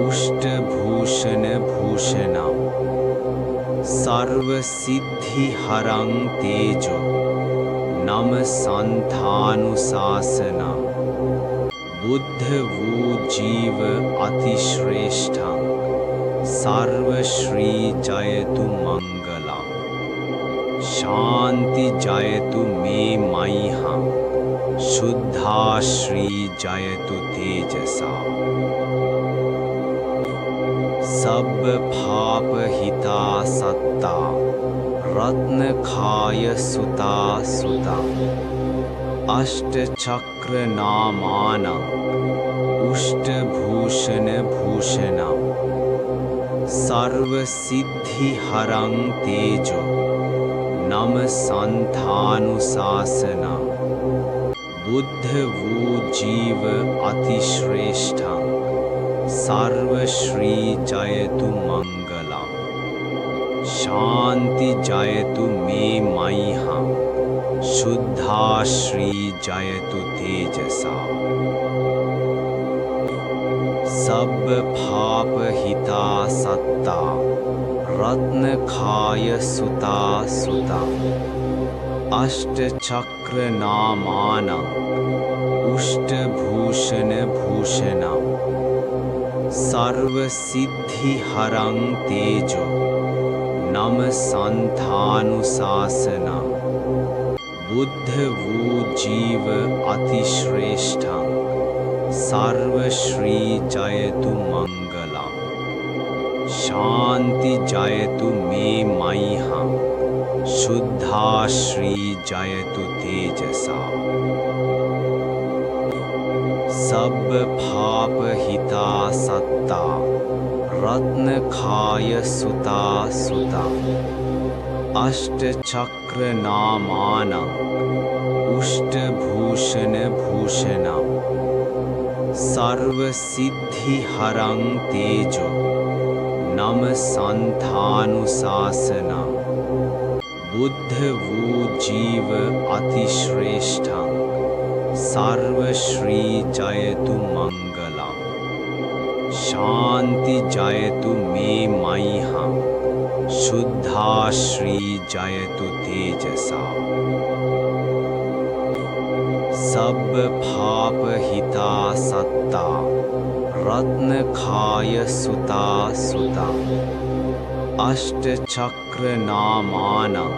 उष्टभूषण भूषणं सर्व सिद्धि हरं तेजो नम संतानुशासना बुद्ध वू जीव अतिश्रेष्ठं सर्व श्री जयतु मंगलम शांति जयतु मे मह्यम शुद्धा श्री जयतु तेजसा සබ්බ පාප හිතා සත්තා රත්නඛාය සුතා සුතං අෂ්ට චක්‍ර නාමානං උෂ්ඨ භූෂණ භූෂණං සර්ව සිද්ධි හරං තේජෝ නම සන්තානුශාසනං බුද්ධ වූ ජීව අතිශ්‍රේෂ්ඨං සර්ව ශ්‍රී ජයතු මංගලං शांति जयतु मे मह्यं शुद्धा श्री जयतु तेजसा सब पाप हिता सत्ता रत्नखाय सुता सुता अष्ट चक्र नामानं उष्ट भूषण भूषणं सर्व सिद्धि हरं तेजो नम संथानुशासना बुद्ध वू जीव अतिश्रेष्ठं सर्व श्री जयतु मंगलम शांति जयतु मे मह्यं शुद्धा श्री जयतु तेजसा सब पाप हिता सत्ता रत्नखाय सुता सुता अष्ट चक्र नामानं उष्ट भूषण भूषणं सर्व सिद्धि हरं तेजो नम संथानुशासना बुद्ध वू जीव अतिश्रेष्ठं सर्व श्री जयतु मंगलम शांति जयतु मे मह्यं शुद्धा श्री जयतु तेजसा सब पाप हिता सत्ता रत्नखाय सुता सुता अष्ट चक्र नामानं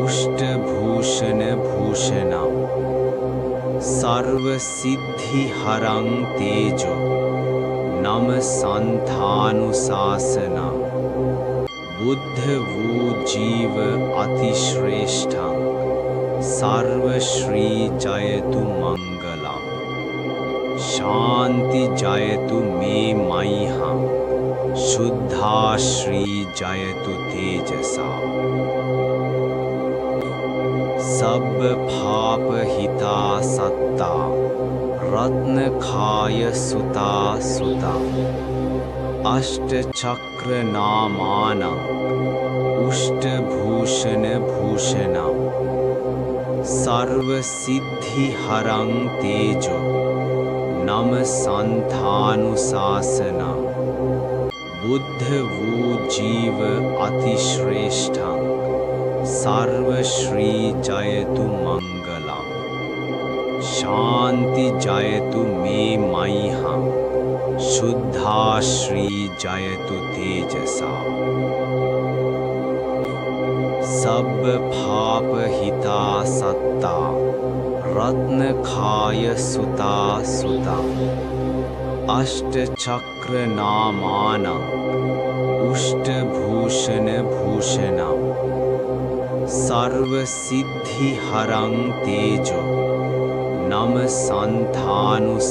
उष्ट भूषण भूषणं सर्व सिद्धि हरं तेजो नम संथानुशासना बुद्ध वू जीव अतिश्रेष्ठं सर्व श्री जयतु मंगलम शांति जयतु मे मह्यं शुद्धा श्री जयतु तेजसा सब पाप हिता सत्ता रत्नखाय सुता सुता अष्ट चक्र नामानं उष्ट भूषण भूषणं सर्व सिद्धि हरं तेजो नम संथानुशासना बुद्ध वू जीव अतिश्रेष्ठं सर्व श्री जयतु मंगलम शांति जयतु मे मह्यं शुद्धा श्री जयतु तेजसा सब पाप हिता सत्ता रत्नखाय सुता सुता अष्ट चक्र नामानं उष्ट भूषण भूषणं सर्व सिद्धि हरं तेजो नम संथानुशासना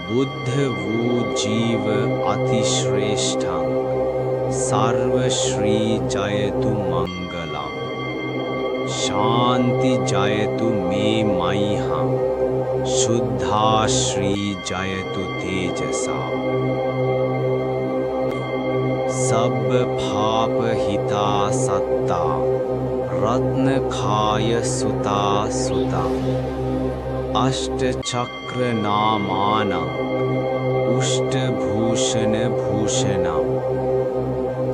बुद्ध वू जीव अतिश्रेष्ठं सर्व श्री जयतु मंगलम शांति जयतु मे मह्यं शुद्धा श्री जयतु तेजसा सब पाप हिता सत्ता रत्नखाय सुता सुता अष्ट चक्र नामानं उष्ट भूषण भूषणं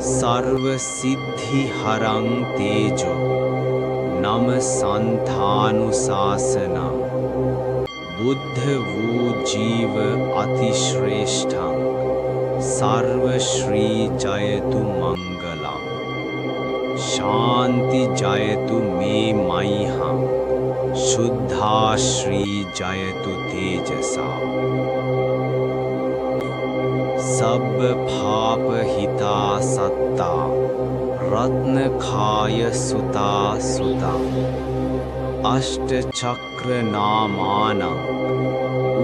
सर्व सिद्धि हरं तेजो नम संथानुशासना बुद्ध वू जीव अतिश्रेष्ठं सर्व श्री जयतु मंगलम शांति जयतु मे मह्यं शुद्धा श्री जयतु तेजसा සබ්බ පාප හිතා සත්තා රත්නඛාය සුතා සුතං අෂ්ට චක්‍ර නාමානං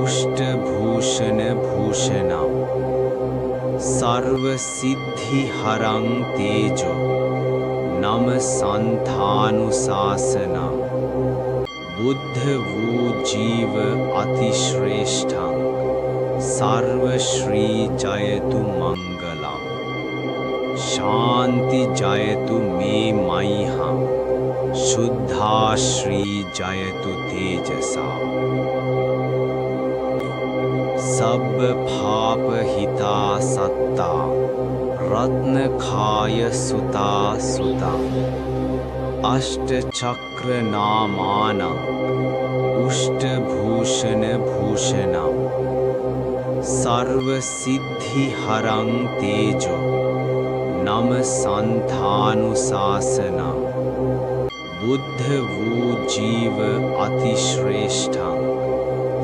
උෂ්ඨ භූෂණ භූෂණං සර්ව සිද්ධි හරං තේජෝ නම සන්තානුශාසනං බුද්ධ වූ ජීව අතිශ්‍රේෂ්ඨං සර්ව ශ්‍රී ජයතු මංගලං शांति जयतु मे मह्यं शुद्धा श्री जयतु तेजसा सब पाप हिता सत्ता रत्नखाय सुता सुता अष्ट चक्र नामानं उष्ट भूषण भूषणं सर्व सिद्धि हरं तेजो नम संथानुशासन बुद्ध वू जीव अतिश्रेष्ठं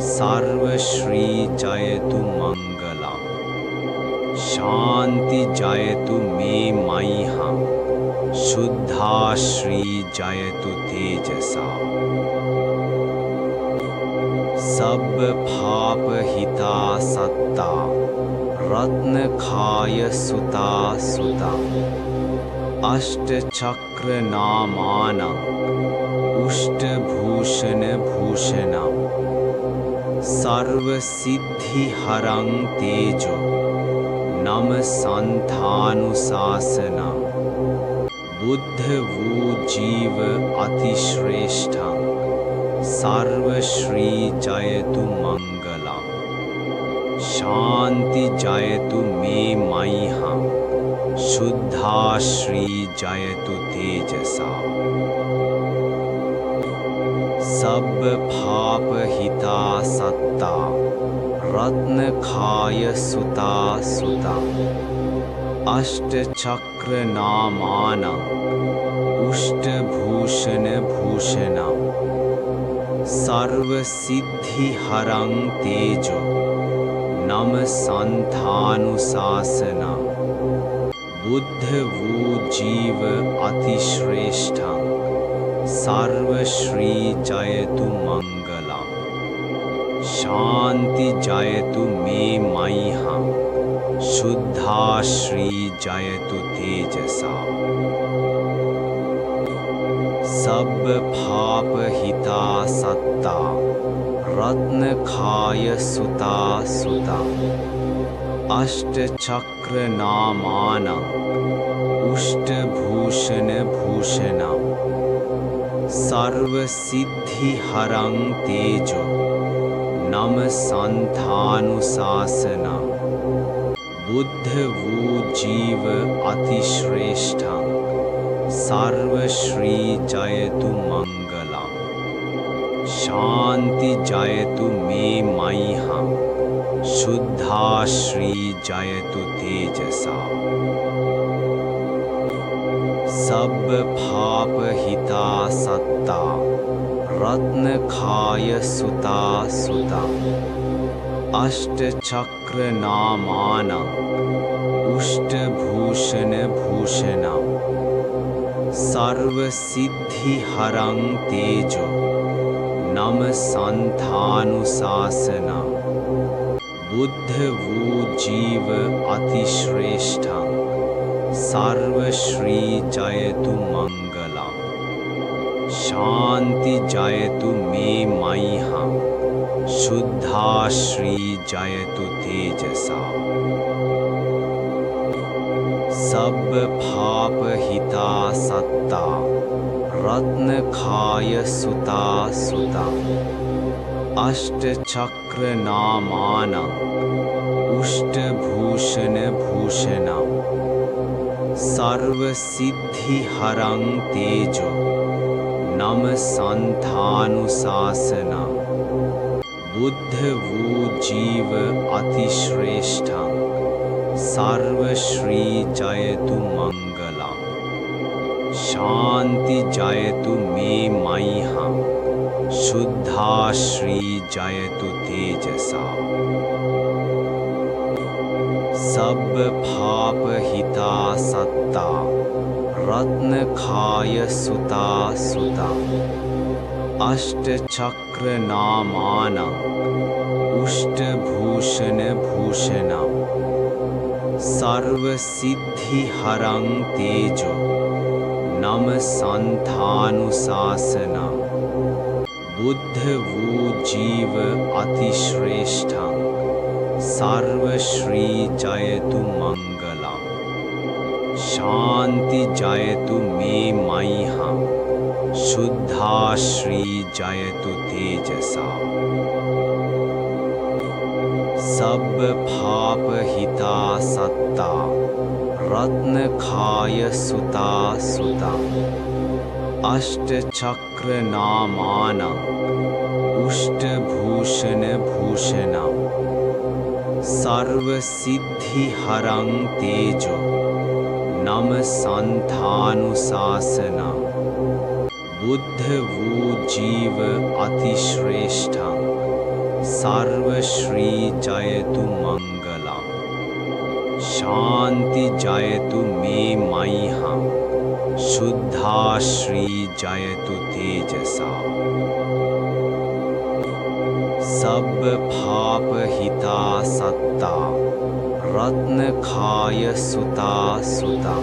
सर्व श्री जयतु मंगलम् शांति जयतु मे मह्यं शुद्धा श्री जयतु तेजसा सब पाप हिता सत्ता रत्नखाय सुता सुता अष्ट चक्र नामानं उष्ट भूषण भूषणं सर्व सिद्धि हरं तेजो नम संथानुशासन बुद्ध वू जीव अतिश्रेष्ठं सर्व श्री जयतु मंगलम् शांति जयतु मे मह्यं शुद्धा श्री जयतु तेजसा सब पाप हिता सत्ता रत्नखाय सुता सुता अष्ट चक्र नामानं उष्ट भूषण भूषणं सर्व सिद्धि हरं तेजो नम संथानुशासन बुद्ध वू जीव अतिश्रेष्ठं सर्व श्री जयतु मंगलम् शांति जयतु मे मह्यं शुद्धा श्री जयतु तेजसा सब पाप हिता सत्ता रत्नखाय सुता सुता अष्ट चक्र नामानं उष्ट भूषण भूषणं सर्व सिद्धि हरं तेजो नम संथानुशासन बुद्ध वू जीव अतिश्रेष्ठं सर्व श्री जयतु मंगलम् शांति जयतु मे मह्यं शुद्धा श्री जयतु तेजसा सब पाप हिता सत्ता रत्नखाय सुता सुता अष्ट चक्र नामानं उष्ट भूषण भूषणं सर्व सिद्धि हरं तेजो नम संथानुशासन बुद्ध वू जीव अतिश्रेष्ठं सर्व श्री जयतु मंगलम् शांति जयतु मे मह्यं शुद्धा श्री जयतु तेजसा सब पाप हिता सत्ता रत्नखाय सुता सुता अष्ट चक्र नामानं उष्ट भूषण भूषणं सर्व सिद्धि हरं तेजो नम संथानुशासन बुद्ध वू जीव अतिश्रेष्ठं सर्व श्री जयतु मंगलम् शांति जयतु मे मह्यं शुद्धा श्री जयतु तेजसा सब्ब पाप हिता सत्ता रत्न खाय सुता सुता अष्ट चक्र नामानं उष्ट भूषण भूषणं सर्व सिद्धि हरं तेजो नम संथानुशासना बुद्ध वू जीव अतिश्रेष्ठं सर्व श्री जयतु मंगलम शांति जयतु मे मह्यं शुद्धा श्री जयतु तेजसा सब्ब पाप हिता सत्ता रत्न खाय सुता सुता अष्ट चक्र नामानं उष्ट भूषण भूषणं सर्व सिद्धि हरं तेजो नम संथानुशासना बुद्ध वू जीव अतिश्रेष्ठं सर्व श्री जयतु मंगलम शांति जयतु मे मह्यं शुद्धा श्री जयतु तेजसा सब्ब पाप हिता सत्ता रत्न खाय सुता सुता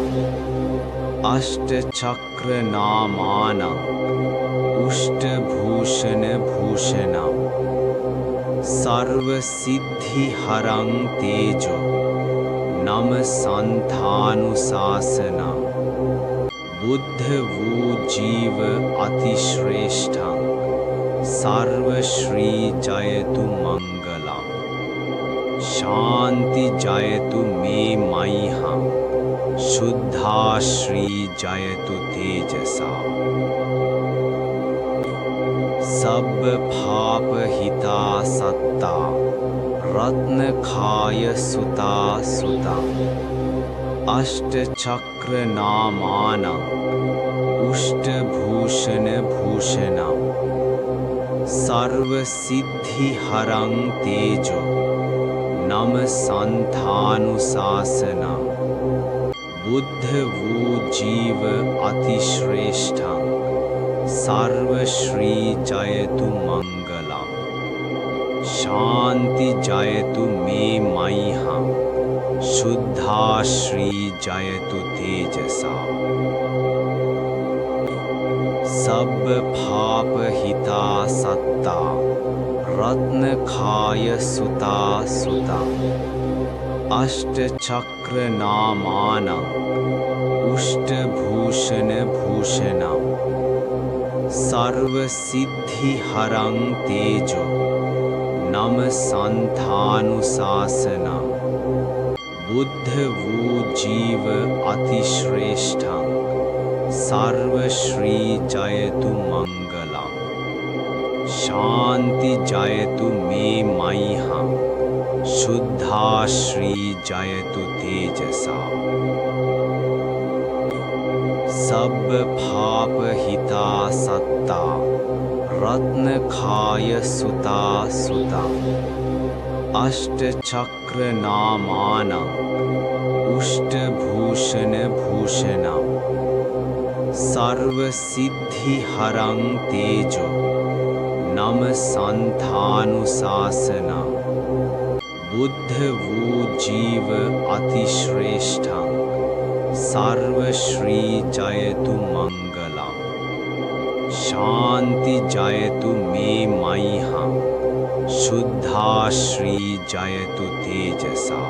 अष्ट चक्र नामानं उष्ट भूषण भूषणं सर्व सिद्धि हरं तेजो नम संथानुशासना बुद्ध वू जीव अतिश्रेष्ठं सर्व श्री जयतु मंगलम शांति जयतु मे मह्यं शुद्धा श्री जयतु तेजसा सब्ब पाप हिता सत्ता रत्न खाय सुता सुता अष्ट चक्र नामानं उष्ट भूषण भूषणं सर्व सिद्धि हरं तेजो नम संथानुशासना बुद्ध वू जीव अतिश्रेष्ठं सर्व श्री जयतु मंगलम शांति जयतु मे मह्यं शुद्धा श्री जयतु तेजसा सब्ब पाप हिता सत्ता रत्न खाय सुता सुता अष्ट चक्र नामानं उष्ट भूषण भूषणं सर्व सिद्धि हरं तेजो नम संथानुशासना बुद्ध वू जीव अतिश्रेष्ठं सर्व श्री जयतु मंगलम शांति जयतु मे मह्यं शुद्धा श्री जयतु तेजसा सब्ब पाप हिता सत्ता रत्न खाय सुता सुता अष्ट चक्र नामानं उष्ट भूषण भूषणं सर्व सिद्धि हरं तेजो नम संथानुशासना बुद्ध वू जीव अतिश्रेष्ठं सर्व श्री जयतु मंगलम शांति जयतु मे मह्यं शुद्धा श्री जयतु तेजसा